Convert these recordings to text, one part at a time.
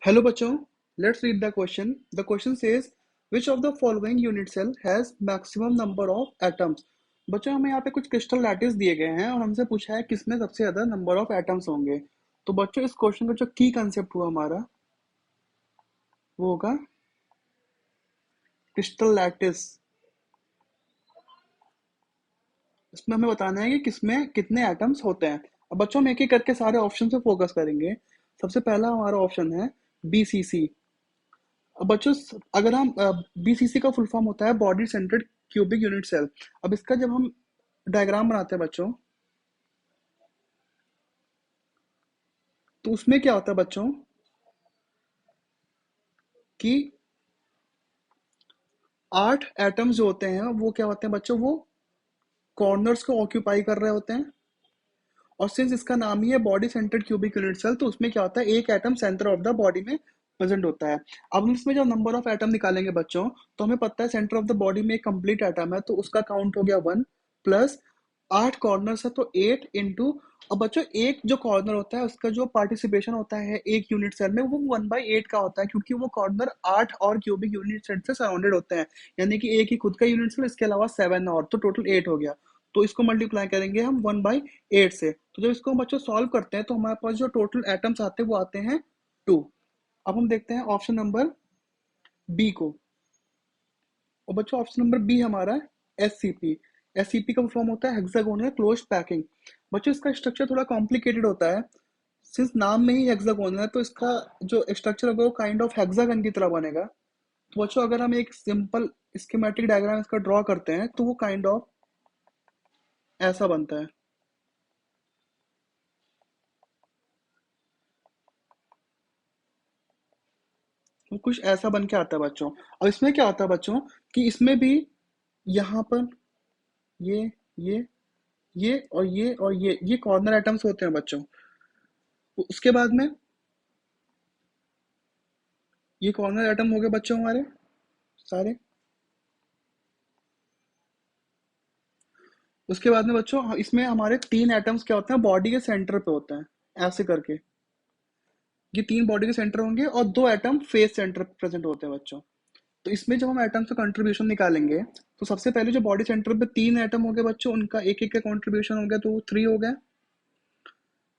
Hello bachcho, let's read the question. The question says which of the following unit cell has maximum number of atoms? बच्चों हमें यहाँ पे कुछ crystal lattice दिए गए हैं और हमसे पूछा है किसमें सबसे ज्यादा नंबर ऑफ एटम्स होंगे। तो बच्चों इस क्वेश्चन का जो की कंसेप्ट हुआ हमारा वो होगा क्रिस्टल लैटिस। इसमें हमें बताना है कि किसमें कितने एटम्स होते हैं। अब बच्चों हम एक एक करके सारे ऑप्शन पे फोकस करेंगे। सबसे पहला हमारा ऑप्शन है BCC। अब बच्चों अगर हम BCC का फुल फॉर्म होता है body centred cubic unit cell. अब इसका जब हम डायग्राम बनाते हैं बच्चों तो उसमें क्या होता है बच्चों कि 8 एटम्स जो होते हैं वो क्या होते हैं बच्चों, वो कॉर्नर्स को ऑक्यूपाई कर रहे होते हैं। और सिंस इसका नाम ही है body centred cubic unit cell तो उसमें क्या होता है एक atom centre of the body में प्रेजेंट होता है। अब हम इसमें जब नंबर ऑफ एटम निकालेंगे बच्चों तो हमें पता है सेंटर ऑफ द बॉडी में एक कंप्लीट एटम है तो उसका काउंट हो गया 1 प्लस 8 कॉर्नर्स है तो 8 इंटू। अब बच्चों एक जो कॉर्नर होता है उसका जो पार्टिसिपेशन होता है एक यूनिट सेल में वो 1/8 का होता है क्योंकि वो कॉर्नर 8 और क्यूबिक यूनिट सेल से सराउंडेड होते हैं। यानी कि एक ही खुद का यूनिट सेल इसके अलावा 7 और तो टोटल 8 हो गया। तो इसको मल्टीप्लाई करेंगे हम 1/8 से। तो जब इसको हम बच्चों सॉल्व करते हैं तो हमारे पास जो टोटल एटम्स आते हैं वो आते हैं 2। अब हम देखते हैं ऑप्शन नंबर बी को। और बच्चों ऑप्शन नंबर बी हमारा है SCP। SCP का फॉर्म होता है हेक्सागोनल क्लोज्ड पैकिंग। बच्चों इसका स्ट्रक्चर थोड़ा कॉम्प्लिकेटेड होता है। सिंस नाम में ही हेक्सागोनल है तो इसका जो स्ट्रक्चर होगा वो काइंड ऑफ हेक्सागन की तरह बनेगा। तो बच्चों अगर हम एक सिंपल स्कीमेटिक डायग्राम इसका ड्रॉ करते हैं तो वो काइंड ऑफ ऐसा बनता है। वो कुछ ऐसा बन के आता है बच्चों। और इसमें क्या होता है बच्चों कि इसमें भी यहाँ पर ये ये ये कॉर्नर आइटम्स होते हैं बच्चों। उसके बाद में ये कॉर्नर आइटम हो गए बच्चों हमारे सारे। उसके बाद में बच्चों इसमें हमारे 3 एटम्स क्या होते हैं बॉडी के सेंटर पे होते हैं ऐसे करके। ये 3 बॉडी के सेंटर होंगे और 2 एटम फेस सेंटर पे प्रेजेंट होते हैं बच्चों। तो इसमें जब हम एटम से कंट्रीब्यूशन निकालेंगे तो सबसे पहले जो बॉडी सेंटर पे 3 एटम हो गए बच्चों उनका एक एक का कंट्रीब्यूशन हो गया तो 3 हो गया।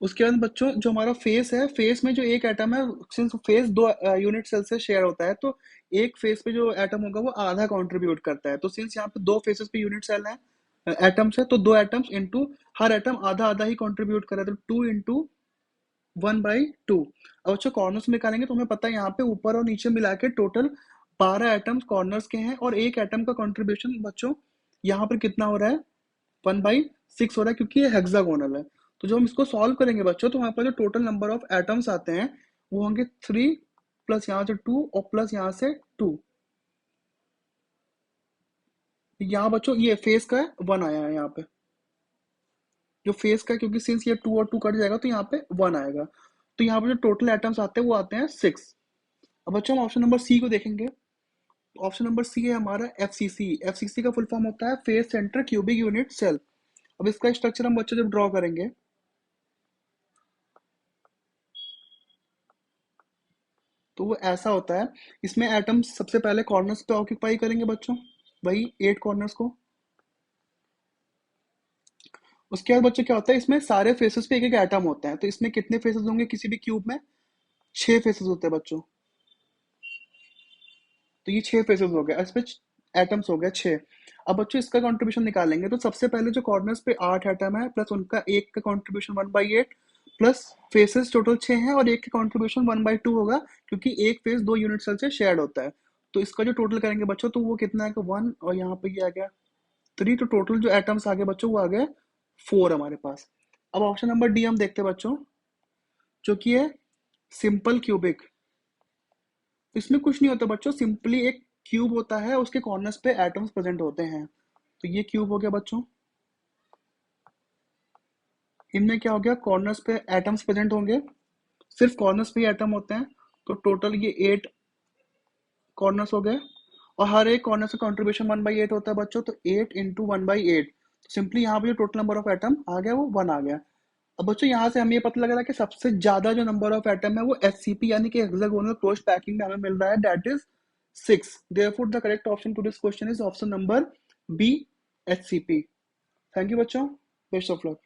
उसके बाद बच्चों जो हमारा फेस है फेस में जो एक एटम है सिंस फेस 2 यूनिट सेल से शेयर होता है तो एक फेस पे जो एटम होगा वो आधा कंट्रीब्यूट करता है। तो सिंस यहाँ पे 2 फेसेस पे यूनिट सेल है एटम्स है तो 2 एटम्स इंटू हर एटम आधा आधा ही कंट्रीब्यूट कर रहा है तो 2 इंटू 1/2। अब बच्चों कॉर्नर्स निकालेंगे तो हमें पता है यहाँ पे ऊपर और नीचे मिला के टोटल 12 एटम्स कॉर्नर्स के हैं और एक एटम का कंट्रीब्यूशन बच्चों यहाँ पर कितना हो रहा है 1/6 हो रहा है क्योंकि ये हेक्सागोनल है। तो जब हम इसको सॉल्व करेंगे बच्चों तो हमारे पास जो टोटल नंबर ऑफ एटम्स आते हैं वो होंगे 3 प्लस यहाँ से 2 और प्लस यहाँ से 2। यहाँ बच्चों ये फेस का 1 आया है यहाँ पे जो फेस का क्योंकि सिंस ये 2 और 2 कट जाएगा तो यहाँ पे 1 आएगा। तो यहाँ पे जो टोटल एटम्स आते हैं वो आते हैं 6। अब बच्चों हम ऑप्शन नंबर सी को देखेंगे। ऑप्शन नंबर सी है हमारा FCC। FCC का फुल फॉर्म होता है face centre cubic unit cell. अब इसका स्ट्रक्चर हम बच्चों जब ड्रॉ करेंगे तो वो ऐसा होता है। इसमें एटम्स सबसे पहले कॉर्नर्स पे ऑक्यूपाई करेंगे बच्चों वही 8 कॉर्नर्स को। उसके बाद बच्चों क्या होता है इसमें सारे फेसेस पे एक एक एटम होते हैं तो इसमें कितने फेसेस होंगे किसी भी क्यूब में 6 फेसेस होते हैं बच्चों। तो ये 6 फेसेस हो गए इसमें एटम्स हो गए 6। अब बच्चों इसका कंट्रीब्यूशन निकालेंगे तो सबसे पहले जो कॉर्नर्स पे 8 एटम है प्लस उनका एक का कंट्रीब्यूशन 1/8 प्लस फेसेस टोटल 6 हैं और एक का कंट्रीब्यूशन 1/2 होगा क्योंकि एक फेस 2 यूनिट सेल से शेयर्ड होता है। तो इसका जो टोटल करेंगे बच्चों तो वो कितना है 1 और यहाँ पे ये आ गया 3। तो टोटल जो एटम्स आ गए बच्चों वो आ गए 4 हमारे पास। अब ऑप्शन नंबर डी हम देखते हैं बच्चों जो कि है सिंपल क्यूबिक। इसमें कुछ नहीं होता बच्चों सिंपली एक क्यूब होता है उसके कॉर्नर्स पे एटम्स प्रेजेंट होते हैं। तो ये क्यूब हो गया बच्चों। इनमें क्या हो गया कॉर्नर्स पे एटम्स प्रेजेंट होंगे सिर्फ कॉर्नर्स पे ही एटम होते हैं। तो टोटल ये 8 कॉर्नर्स हो गए और हर एक कॉर्नर से कंट्रीब्यूशन 1/8 होता है बच्चों तो 8 इंटू 1/8। तो सिंपली यहाँ पे जो टोटल नंबर ऑफ एटम आ गया वो 1 आ गया। अब बच्चों यहाँ से हमें ये पता लग रहा है कि सबसे ज्यादा जो नंबर ऑफ एटम है वो एचसीपी यानी कि हेक्सागोनल क्लोज पैकिंग में हमें मिल रहा है, that is 6। Therefore the correct option to this question is option number B, HCP. Thank you बच्चों, बेस्ट ऑफ लक।